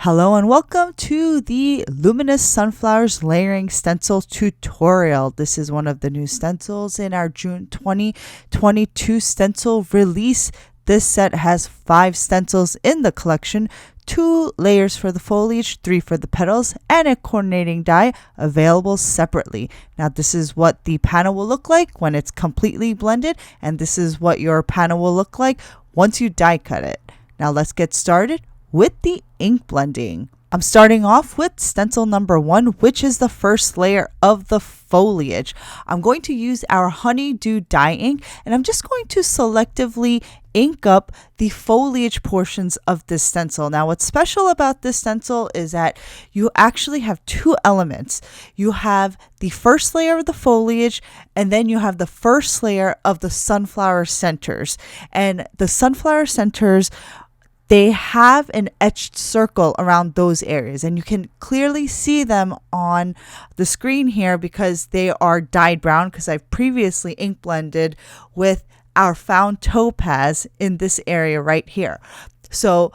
Hello and welcome to the Luminous Sunflowers Layering Stencil tutorial. This is one of the new stencils in our June 2022 stencil release. This set has 5 stencils in the collection, 2 layers for the foliage, 3 for the petals, and a coordinating die available separately. Now this is what the panel will look like when it's completely blended, and this is what your panel will look like once you die cut it. Now let's get started with the ink blending. I'm starting off with stencil number 1, which is the first layer of the foliage. I'm going to use our Honeydew Dye Ink, and I'm just going to selectively ink up the foliage portions of this stencil. Now what's special about this stencil is that you actually have 2 elements. You have the first layer of the foliage, and then you have the first layer of the sunflower centers. And the sunflower centers, they have an etched circle around those areas, and you can clearly see them on the screen here because they are dyed brown, because I've previously ink blended with our found topaz in this area right here. So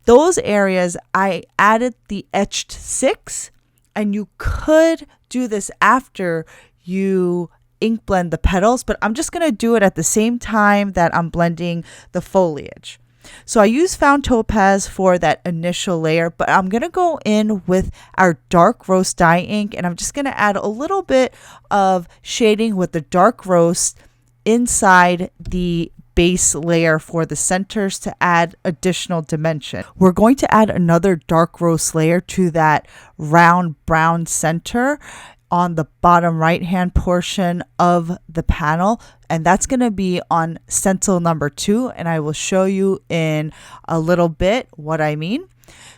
those areas I added the etched 6, and you could do this after you ink blend the petals, but I'm just going to do it at the same time that I'm blending the foliage. So I use found topaz for that initial layer, but I'm going to go in with our dark roast dye ink, and I'm just going to add a little bit of shading with the dark roast inside the base layer for the centers to add additional dimension. We're going to add another dark roast layer to that round brown center on the bottom right hand portion of the panel, and that's going to be on stencil number 2, and I will show you in a little bit what I mean.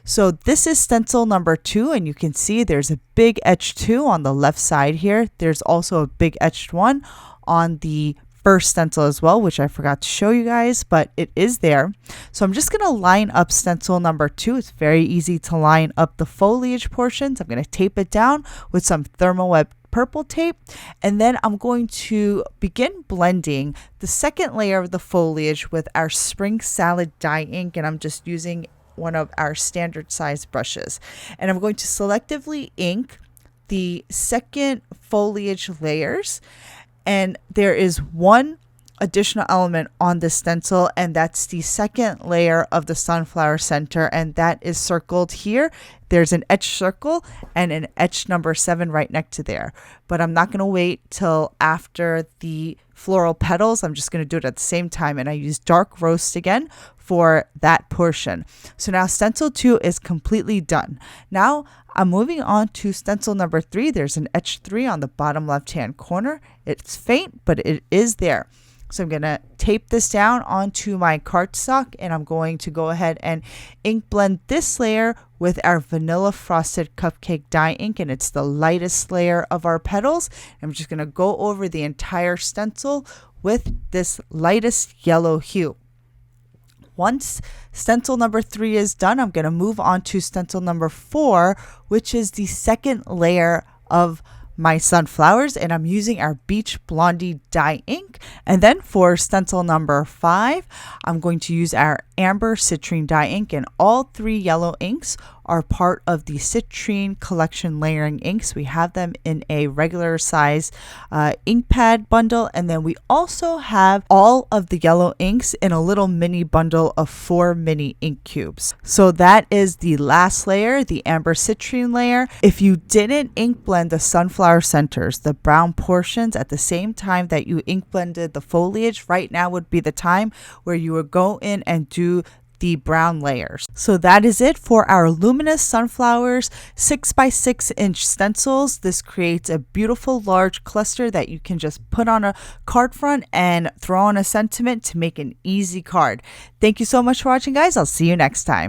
So this is stencil number 2, and you can see there's a big etched 2 on the left side here. There's also a big etched 1 on the first stencil as well, which I forgot to show you guys, but it is there. So I'm just going to line up stencil number 2. It's very easy to line up the foliage portions. I'm going to tape it down with some thermoweb purple tape, and then I'm going to begin blending the second layer of the foliage with our Spring Salad Dye Ink, and I'm just using one of our standard size brushes, and I'm going to selectively ink the second foliage layers. And there is one additional element on the stencil, and that's the second layer of the sunflower center, and that is circled here. There's an etched circle and an etched number 7 right next to there. But I'm not going to wait till after the floral petals. I'm just going to do it at the same time, and I use dark roast again for that portion. So now stencil 2 is completely done. Now I'm moving on to stencil number 3. There's an etched 3 on the bottom left hand corner. It's faint, but it is there. So I'm going to tape this down onto my cardstock, and I'm going to go ahead and ink blend this layer with our Vanilla Frosted Cupcake Dye Ink, and it's the lightest layer of our petals. I'm just going to go over the entire stencil with this lightest yellow hue. Once stencil number 3 is done, I'm going to move on to stencil number 4, which is the second layer of my sunflowers, and I'm using our Beach Blondie Dye Ink. And then for stencil number 5, I'm going to use our Amber Citrine Dye Ink, and all 3 yellow inks are part of the Citrine Collection Layering Inks. We have them in a regular size ink pad bundle, and then we also have all of the yellow inks in a little mini bundle of 4 mini ink cubes. So that is the last layer, the Amber Citrine layer. If you didn't ink blend the sunflower centers, the brown portions, at the same time that you ink blended the foliage, right now would be the time where you would go in and do the brown layers. So that is it for our Luminous Sunflowers 6x6 inch stencils. This creates a beautiful large cluster that you can just put on a card front and throw on a sentiment to make an easy card. Thank you so much for watching, guys. I'll see you next time.